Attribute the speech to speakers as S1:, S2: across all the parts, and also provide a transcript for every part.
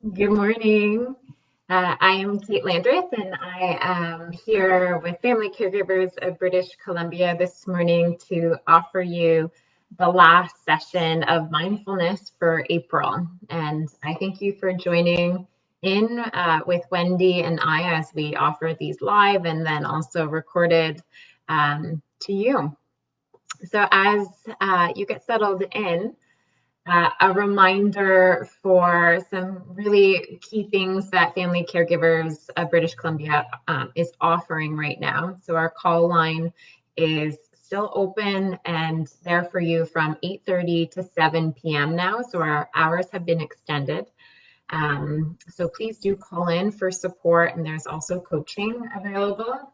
S1: Good morning. I am Kate Landreth, and I am here with Family Caregivers of British Columbia this morning to offer you the last session of mindfulness for April. And I thank you for joining in with Wendy and I as we offer these live and then also recorded to you. So as you get settled in, a reminder for some really key things that Family Caregivers of British Columbia is offering right now. So our call line is still open and there for you from 8:30 to 7 p.m. now. So our hours have been extended. So please do call in for support, and there's also coaching available.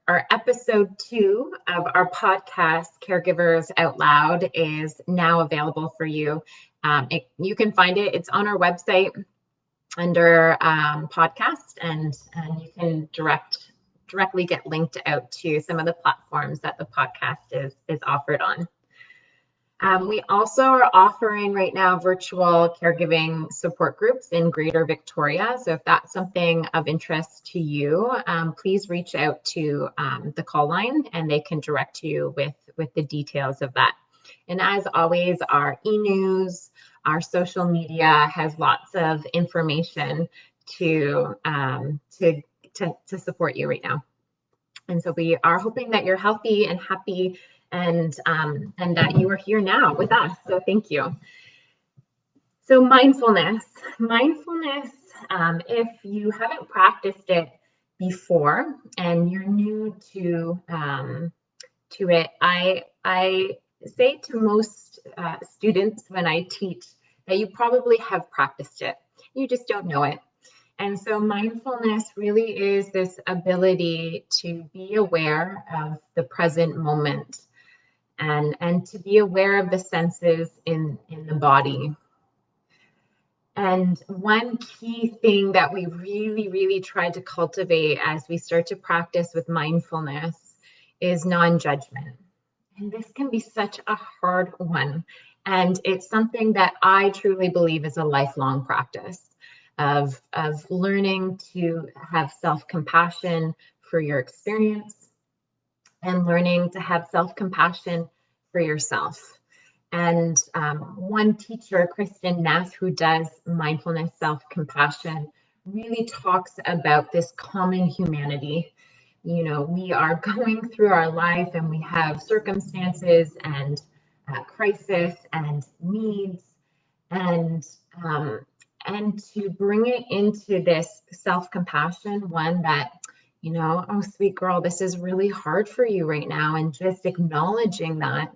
S1: Our episode 2 of our podcast, Caregivers Out Loud, is now available for you. You can find it. It's on our website under podcast, and you can directly get linked out to some of the platforms that the podcast is offered on. We also are offering right now virtual caregiving support groups in Greater Victoria. So if that's something of interest to you, please reach out to the call line and they can direct you with the details of that. And as always, our e-news, our social media has lots of information to support you right now. And so we are hoping that you're healthy and happy and that you are here now with us. So thank you. So mindfulness, if you haven't practiced it before and you're new to it, I say to most students when I teach that you probably have practiced it. You just don't know it. And so mindfulness really is this ability to be aware of the present moment and to be aware of the senses in the body. And one key thing that we really, really try to cultivate as we start to practice with mindfulness is non-judgment. And this can be such a hard one. And it's something that I truly believe is a lifelong practice of learning to have self-compassion for your experience and learning to have self-compassion for yourself. And one teacher, Kristen Ness, who does mindfulness self-compassion, really talks about this common humanity. You know, we are going through our life and we have circumstances and crisis and needs, and to bring it into this self-compassion, one that, you know, oh, sweet girl, this is really hard for you right now, and just acknowledging that.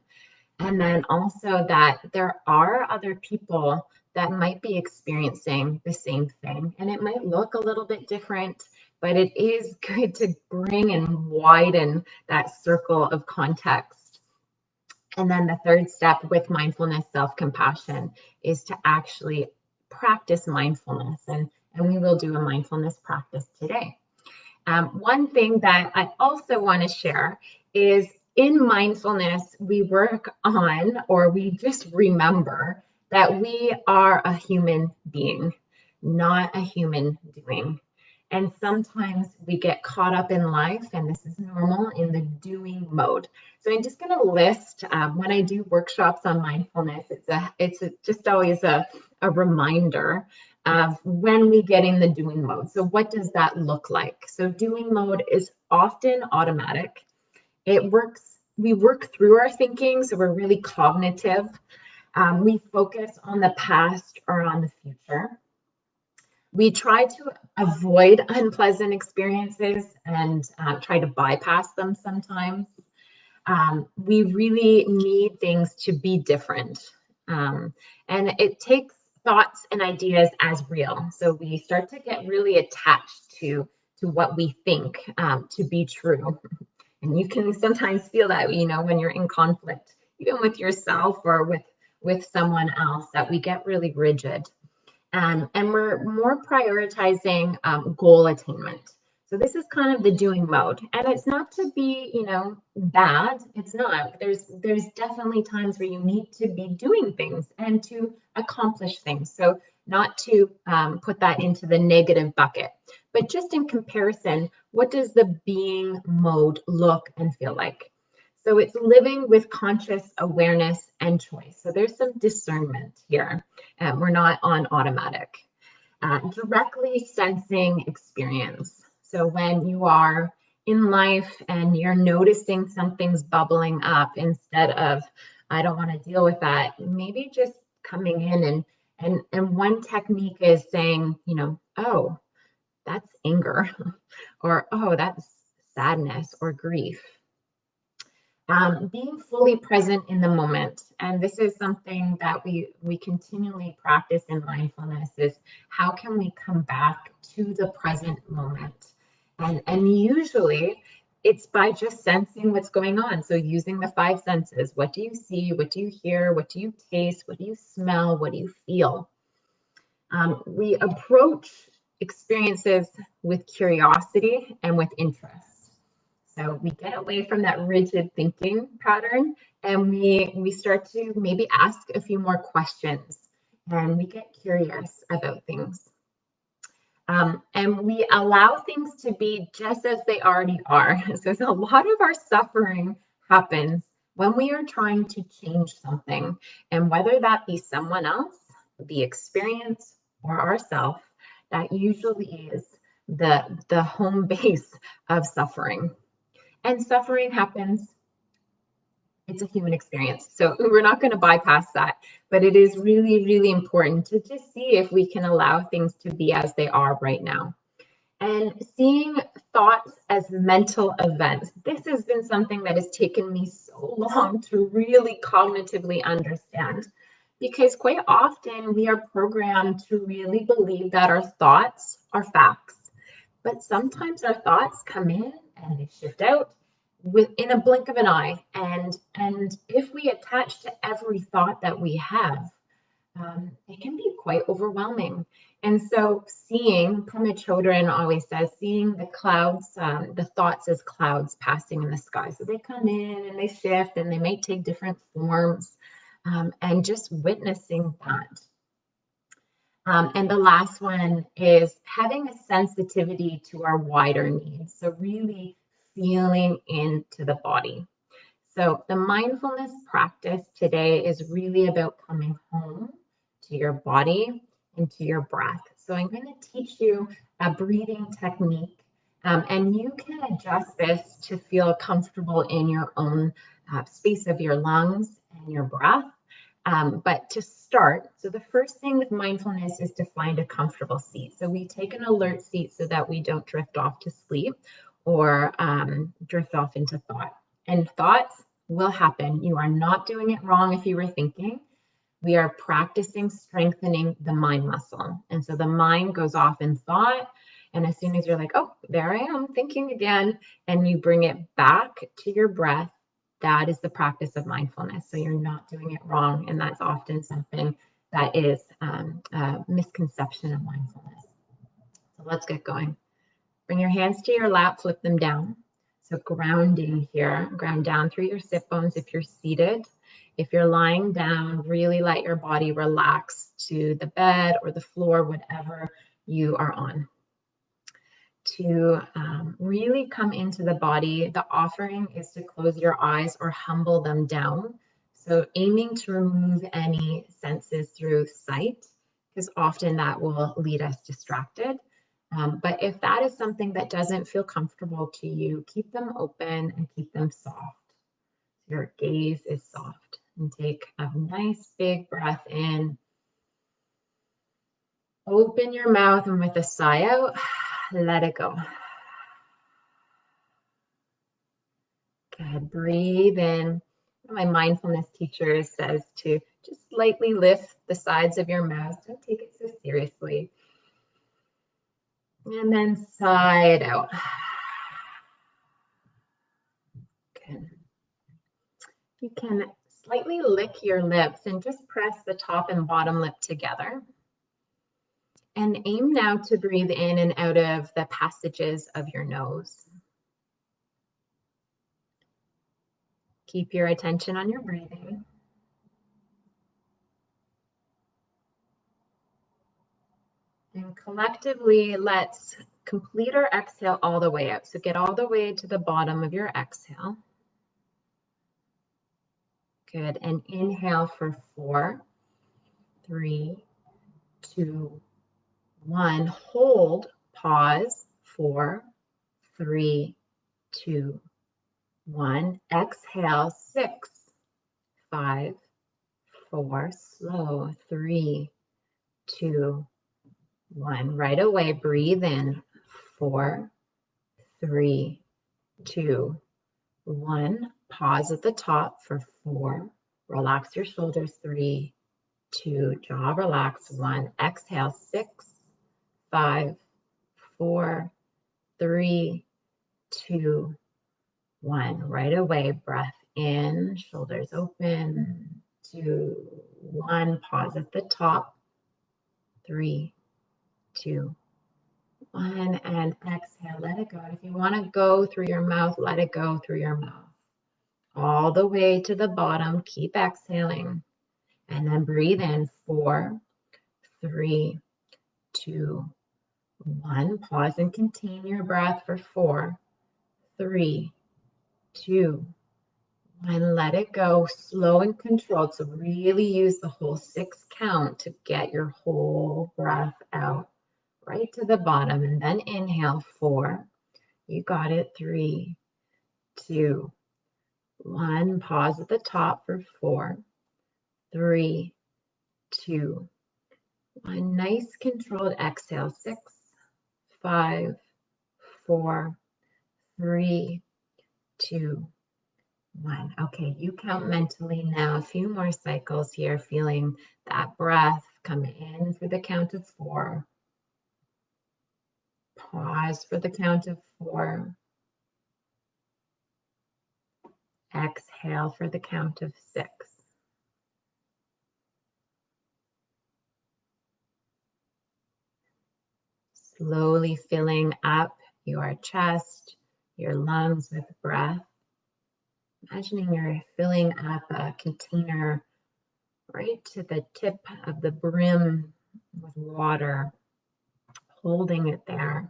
S1: And then also that there are other people that might be experiencing the same thing, and it might look a little bit different, but it is good to bring and widen that circle of context. And then the third step with mindfulness self-compassion is to actually practice mindfulness. And we will do a mindfulness practice today. One thing that I also want to share is in mindfulness, we work on, or we just remember that we are a human being, not a human doing. And sometimes we get caught up in life, and this is normal, in the doing mode. So I'm just going to list, when I do workshops on mindfulness, it's just always a reminder of when we get in the doing mode. So what does that look like? So doing mode is often automatic. We work through our thinking, so we're really cognitive. We focus on the past or on the future. We try to avoid unpleasant experiences and try to bypass them sometimes. We really need things to be different. And it takes thoughts and ideas as real. So we start to get really attached to what we think to be true. And you can sometimes feel that, you know, when you're in conflict, even with yourself or with someone else, that we get really rigid. And we're more prioritizing goal attainment. So this is kind of the doing mode, and it's not to be, you know, bad. It's not. There's definitely times where you need to be doing things and to accomplish things. So not to put that into the negative bucket, but just in comparison, what does the being mode look and feel like? So it's living with conscious awareness and choice. So there's some discernment here. We're not on automatic. Directly sensing experience. So when you are in life and you're noticing something's bubbling up, instead of, I don't want to deal with that, maybe just coming in and one technique is saying, oh, that's anger, or oh, that's sadness or grief. Being fully present in the moment, and this is something that we continually practice in mindfulness, is how can we come back to the present moment? And usually it's by just sensing what's going on. So using the five senses. What do you see? What do you hear? What do you taste? What do you smell? What do you feel? We approach experiences with curiosity and with interest. So we get away from that rigid thinking pattern, and we start to maybe ask a few more questions, and we get curious about things. And we allow things to be just as they already are. So a lot of our suffering happens when we are trying to change something, and whether that be someone else, the experience, or ourselves, that usually is the home base of suffering. And suffering happens. It's a human experience. So we're not going to bypass that. But it is really, really important to just see if we can allow things to be as they are right now. And seeing thoughts as mental events. This has been something that has taken me so long to really cognitively understand. Because quite often we are programmed to really believe that our thoughts are facts. But sometimes our thoughts come in and they shift out within a blink of an eye. And if we attach to every thought that we have, it can be quite overwhelming. And so seeing, Pema Chodron always says, seeing the clouds, the thoughts as clouds passing in the sky. So they come in and they shift and they may take different forms, and just witnessing that. And the last one is having a sensitivity to our wider needs. So really feeling into the body. So the mindfulness practice today is really about coming home to your body and to your breath. So I'm going to teach you a breathing technique, and you can adjust this to feel comfortable in your own space of your lungs and your breath. But to start, so the first thing with mindfulness is to find a comfortable seat. So we take an alert seat so that we don't drift off to sleep or drift off into thought. And thoughts will happen. You are not doing it wrong if you were thinking. We are practicing strengthening the mind muscle. And so the mind goes off in thought. And as soon as you're like, oh, there I am thinking again, and you bring it back to your breath, that is the practice of mindfulness. So you're not doing it wrong. And that's often something that is a misconception of mindfulness. So let's get going. Bring your hands to your lap, flip them down. So grounding here, ground down through your sit bones if you're seated. If you're lying down, really let your body relax to the bed or the floor, whatever you are on. To really come into the body, the offering is to close your eyes or humble them down. So aiming to remove any senses through sight, because often that will lead us distracted. But if that is something that doesn't feel comfortable to you, keep them open and keep them soft. Your gaze is soft. And take a nice big breath in. Open your mouth, and with a sigh out, let it go. Good. Breathe in. My mindfulness teacher says to just lightly lift the sides of your mouth. Don't take it so seriously. And then sigh it out. Good. You can slightly lick your lips and just press the top and bottom lip together. And aim now to breathe in and out of the passages of your nose. Keep your attention on your breathing. And collectively, let's complete our exhale all the way out. So get all the way to the bottom of your exhale. Good. And inhale for 4, 3, 2, 1. Hold, pause, 4, 3, 2, 1. Exhale, 6, 5, 4. Slow, 3, 2, 1. Right away, breathe in, 4, 3, 2, 1. Pause at the top for 4. Relax your shoulders, 3, 2. Jaw relax, 1. Exhale, 6, 5, 4, 3, 2, 1. Right away, breath in, shoulders open, 2, 1. Pause at the top, 3, 2, 1. And exhale, let it go. If you want to go through your mouth, let it go through your mouth. All the way to the bottom, keep exhaling. And then breathe in, 4, 3, 2, 1. Pause and contain your breath for 4, 3, 2, 1. Let it go, slow and controlled. So really use the whole 6 count to get your whole breath out right to the bottom. And then inhale, 4. You got it, 3, 2, 1. Pause at the top for 4, 3, 2, 1. Nice controlled exhale, 6, 5, 4, 3, 2, 1. Okay, you count mentally now. A few more cycles here, feeling that breath come in for the count of 4. Pause for the count of 4. Exhale for the count of 6. Slowly filling up your chest, your lungs with breath. Imagining you're filling up a container right to the tip of the brim with water, holding it there.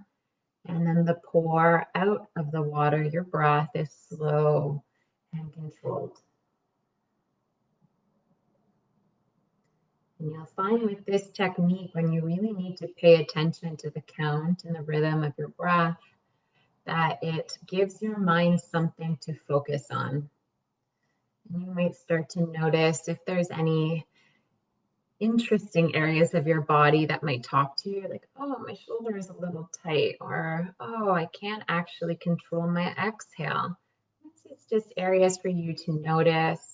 S1: And then the pour out of the water, your breath is slow and controlled. And you'll find with this technique, when you really need to pay attention to the count and the rhythm of your breath, that it gives your mind something to focus on. And you might start to notice if there's any interesting areas of your body that might talk to you, like, oh, my shoulder is a little tight, or oh, I can't actually control my exhale. It's just areas for you to notice.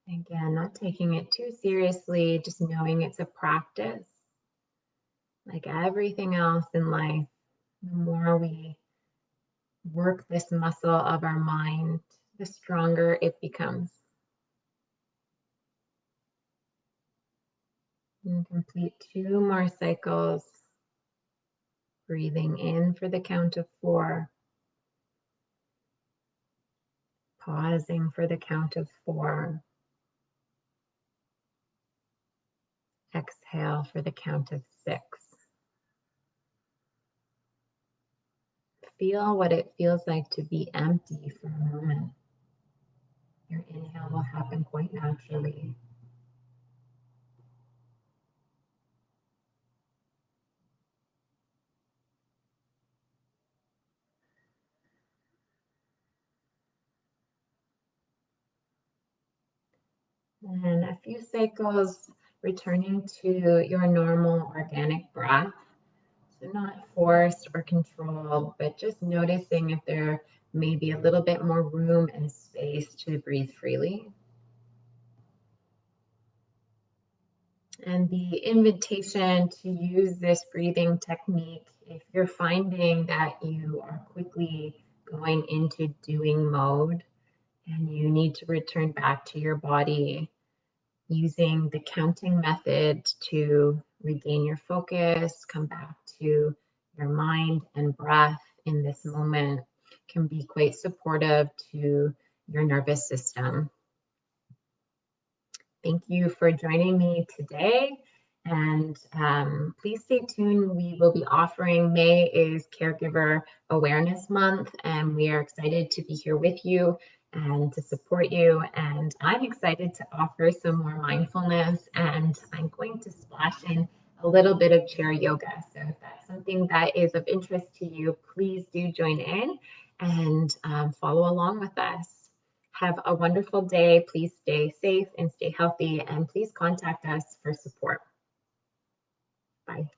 S1: Again, not taking it too seriously, just knowing it's a practice. Like everything else in life, the more we work this muscle of our mind, the stronger it becomes. And complete 2 more cycles. Breathing in for the count of 4. Pausing for the count of 4. Exhale for the count of 6. Feel what it feels like to be empty for a moment. Your inhale will happen quite naturally. And a few cycles returning to your normal organic breath. So not forced or controlled, but just noticing if there may be a little bit more room and space to breathe freely. And the invitation to use this breathing technique, if you're finding that you are quickly going into doing mode and you need to return back to your body, using the counting method to regain your focus, come back to your mind and breath in this moment can be quite supportive to your nervous system. Thank you for joining me today, And please stay tuned. We will be offering, May is Caregiver Awareness Month, and we are excited to be here with you and to support you. And I'm excited to offer some more mindfulness, and I'm going to splash in a little bit of chair yoga. So if that's something that is of interest to you, please do join in and follow along with us. Have a wonderful day. Please stay safe and stay healthy, and please contact us for support. Bye.